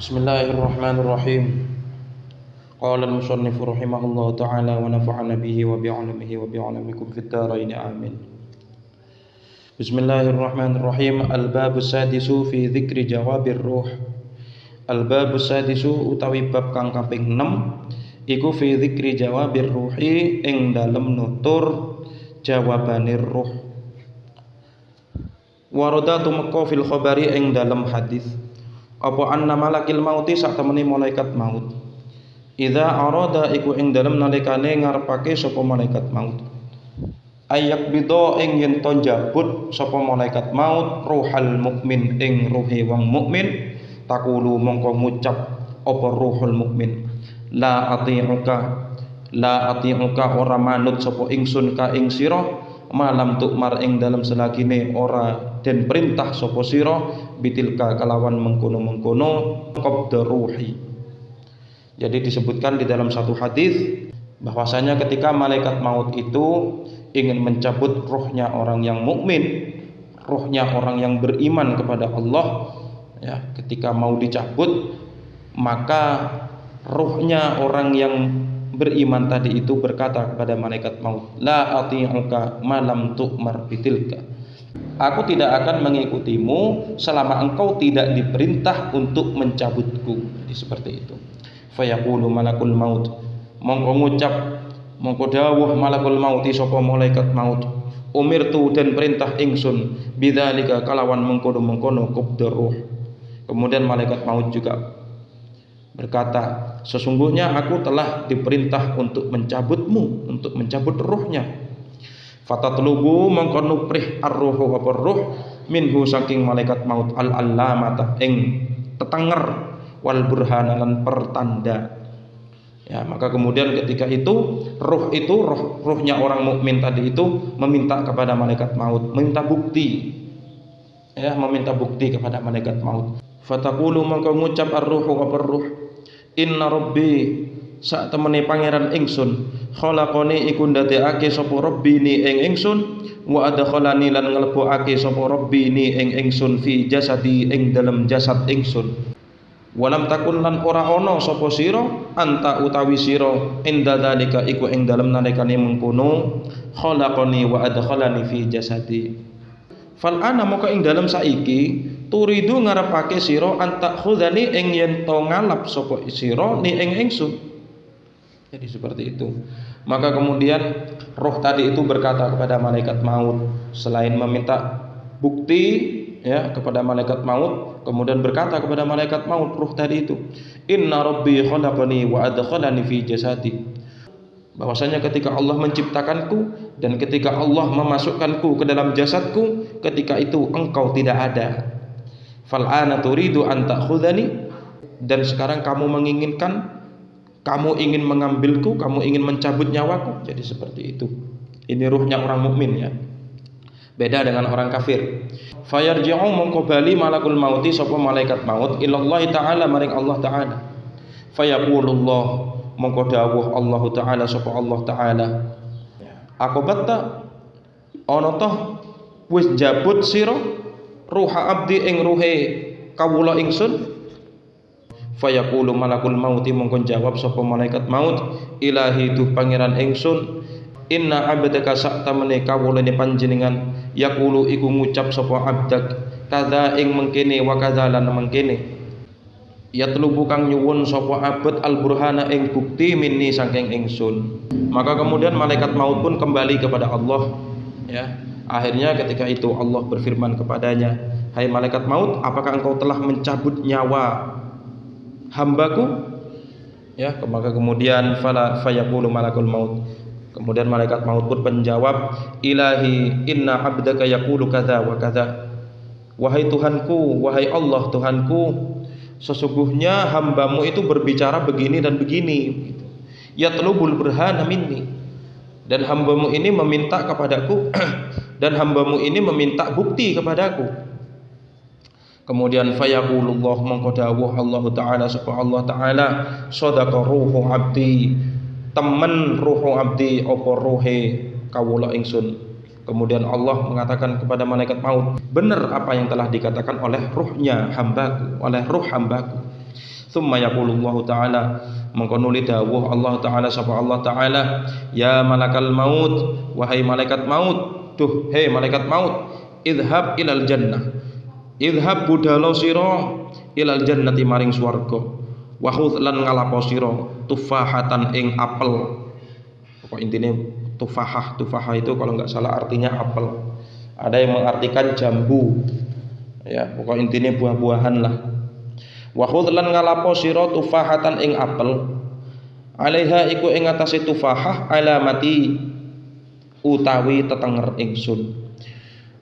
Bismillahirrahmanirrahim. Qala al-musannif rahimahullahu ta'ala wa nafa'ana bihi wa bi'ulumihi wa bi'ulumikum fid dharain amin. Bismillahirrahmanirrahim. Al-babus sadisu fi dzikri jawabir ruh. Al-babus sadisu utawi bab kang kaping 6 iku fi dzikri jawabir ruhi ing dalem nutur jawabanir ruh. Warada tumeka fil khabari ing dalem hadis apa anna malakil mauti sak temene malaikat maut idza arada iku ing dalem nalikane ngarepake sapa malaikat maut ayak bida ing yen to njabut sapa malaikat maut ruhal mukmin ing ruhe wong mukmin takulu mongko ngucap apa ruhul mukmin la ati'uka ora manut sapa ingsun ka ing sira malam tukmar ing dalam selagine ora den perintah sapa sira bitilka kalawan mengkono-mengkono qabda ruhi. Jadi disebutkan di dalam satu hadis bahwasanya ketika malaikat maut itu ingin mencabut rohnya orang yang mukmin, rohnya orang yang beriman kepada Allah, ya, ketika mau dicabut maka rohnya orang yang beriman tadi itu berkata kepada malaikat maut, la ati'uka malam tu'mar bitilka. Aku tidak akan mengikutimu selama engkau tidak diperintah untuk mencabutku. Jadi seperti itu. Fayaqulu malakul maut, mongko ngucap, mongko dawuh malakul maut sapa malaikat maut, umirtu dan perintah ingsun bidzalika kalawan mengkono-mengkono qabda ruh. Kemudian malaikat maut juga berkata, sesungguhnya aku telah diperintah untuk mencabutmu, untuk mencabut ruhnya. Fatatlubu mongko nuprih ar-ruhu apa ruh minhu saking malaikat maut al-allamata ing tetenger wal burhana lan pertanda. Ya, maka kemudian ketika itu ruhnya orang mukmin tadi itu meminta kepada malaikat maut, meminta bukti. Ya, meminta bukti kepada malaikat maut. Fataqulu mongko ngucap ar-ruhu apa ruh, inna rabbi sak temene pangeran ingsun khalaqani iku ndadekake sapa rabbini ing ingsun wa adkhalani lan nglebokake sapa rabbini ing ingsun fi jasadi ing dalem jasad ingsun walam takun lan ora ana sapa sira anta utawi sira inda dzalika iku ing dalem nalikane mengkono khalaqani wa adkhalani fi jasadi fal ana moko ing dalem saiki turidu ngarepake sira anta khudani ing yen to ngalap sapa sira ni ing ingsun. Jadi seperti itu. Maka kemudian roh tadi itu berkata kepada malaikat maut, selain meminta bukti ya kepada malaikat maut, kemudian berkata kepada malaikat maut roh tadi itu, inna rabbi khalaqani wa adkhalani fi jasadi. Bahwasanya ketika Allah menciptakanku dan ketika Allah memasukkanku ke dalam jasadku, ketika itu engkau tidak ada. Fal ana turidu an ta'khudhani, dan sekarang kamu menginginkan, kamu ingin mengambilku, kamu ingin mencabut nyawaku. Jadi seperti itu. Ini ruhnya orang mukmin ya. Beda dengan orang kafir. Fayarji'u mongko bali malakul mauti sapa malaikat maut ilallahi ta'ala maring Allah ta'ala. Fayaqulullah mongko dawuh Allah ta'ala sapa Allah ta'ala. Akobatta ana toh wis jabut sira ruha abdi ing ruhe kawula ingsun. Fayaqulu malakul mauti mongko jawab sapa malaikat maut, ilahi tu pangeran ingsun, inna abdaka sak tamene kawulane panjenengan yaqulu iku ngucap sapa abdak kadza ing mengkene wa kadza lan mengkene yatlubu kang nyuwun sapa abad al burhana ing bukti minni saking ingsun. Maka kemudian malaikat maut pun kembali kepada Allah ya. Akhirnya ketika itu Allah berfirman kepadanya, hai malaikat maut, apakah engkau telah mencabut nyawa hambaku? Ya, maka kemudian fayaqulu malakul maut, kemudian malaikat maut pun menjawab, ilahi inna abdaka yaqulu kadza wa kadza. Wahai Tuhanku, wahai Allah Tuhanku, sesungguhnya hambamu itu berbicara begini dan begini. Yatlubul burhana minni, dan hambamu ini meminta kepadaku dan hambamu ini meminta bukti kepadaku. Kemudian fayaqulullah mongko dawuh Allah Ta'ala sapa Allah Ta'ala, sadaqa ruhu abdi, temen ruhu abdi apa ruhe kawula ingsun. Kemudian Allah mengatakan kepada malaikat maut, benar apa yang telah dikatakan oleh ruhnya hambaku, oleh ruh hambaku. Tsumma yaqulullahu ta'ala, mengko nuli dawuh Allah taala sapa Allah taala, ya malakal maut, wahai malaikat maut, duh hei malaikat maut, idhab ilal jannah, idhab budalo sira ilal jannati maring swarga, wa khudh lan ngalapo sira tufahatan ing apel. Pokok intinya tufahah itu kalau nggak salah artinya apel, ada yang mengartikan jambu, ya pokok intinya buah-buahan lah. Wa khudh lan ngalapo sira tufahatan ing apel, alaiha iku ing atase tufahah alamati utawi tetenger ingsun,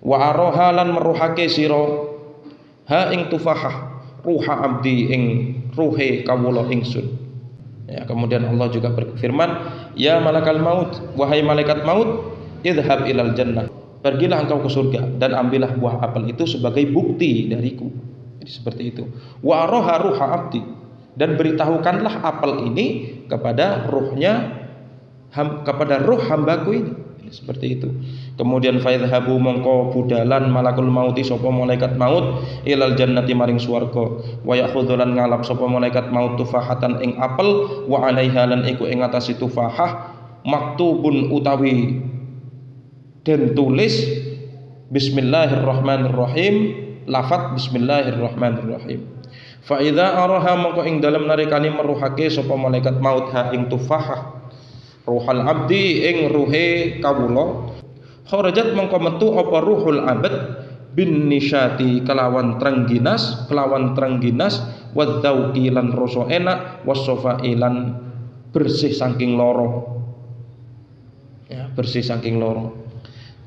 wa aroha lan meruhake sira ha ing tufahah ruha abdi ing ruhe kawula ingsun. Ya, kemudian Allah juga berfirman, ya malakal maut, wahai malaikat maut, idhab ilal jannah, pergilah engkau ke surga dan ambillah buah apel itu sebagai bukti dariku. Jadi seperti itu. Wa aroha ruha abdi, dan beritahukanlah apel ini kepada ruhnya, kepada ruh hambaku ini. Seperti itu. Kemudian faidhabu mongko budalan malakul mauti sapa malaikat maut ilal jannati maring swarga, wa yakhudzulan ngalap sapa malaikat maut tufahatan ing apel, wa alaiha lan iku ing atase tufahah maktubun utawi den tulis bismillahirrahmanirrahim, lafaz bismillahirrahmanirrahim. Fa idza araha mongko ing dalem narekani meruhake sapa malaikat maut ha ing tufahah ruhul abdi ing ruhe kawula, kharajat mongko metu apa ruhul abad bin nisyati kelawan trengginas wadzauqi lan rasa enak, wasofai lan bersih saking loro, ya bersih saking loro.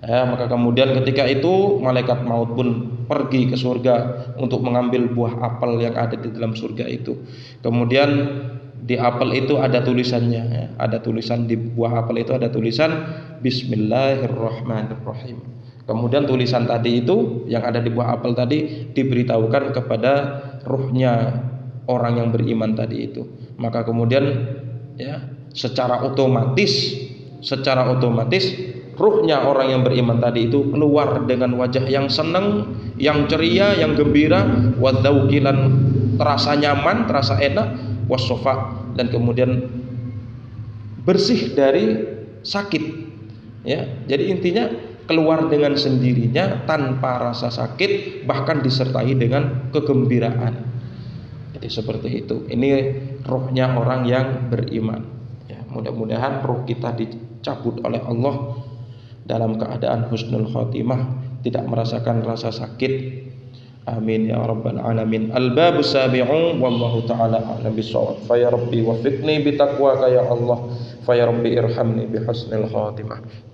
Ya, maka kemudian ketika itu malaikat maut pun pergi ke surga untuk mengambil buah apel yang ada di dalam surga itu. Kemudian di apel itu ada tulisannya, ya. Ada tulisan di buah apel itu ada tulisan Bismillahirrahmanirrahim. Kemudian tulisan tadi itu yang ada di buah apel tadi diberitahukan kepada ruhnya orang yang beriman tadi itu. Maka kemudian ya secara otomatis ruhnya orang yang beriman tadi itu keluar dengan wajah yang senang, yang ceria, yang gembira, wadzauqilan terasa nyaman, terasa enak, wasofa dan kemudian bersih dari sakit. Ya, jadi intinya keluar dengan sendirinya tanpa rasa sakit, bahkan disertai dengan kegembiraan. Jadi seperti itu. Ini rohnya orang yang beriman. Ya, mudah-mudahan roh kita dicabut oleh Allah dalam keadaan husnul khotimah, tidak merasakan rasa sakit. Amin ya rabbal alamin. Al-babu sabi'u wallahu ta'ala a'lam bissawab. Fa ya rabbi wafiqni bitaqwaka ya Allah, fa ya rabbi irhamni bihusnil khatimah.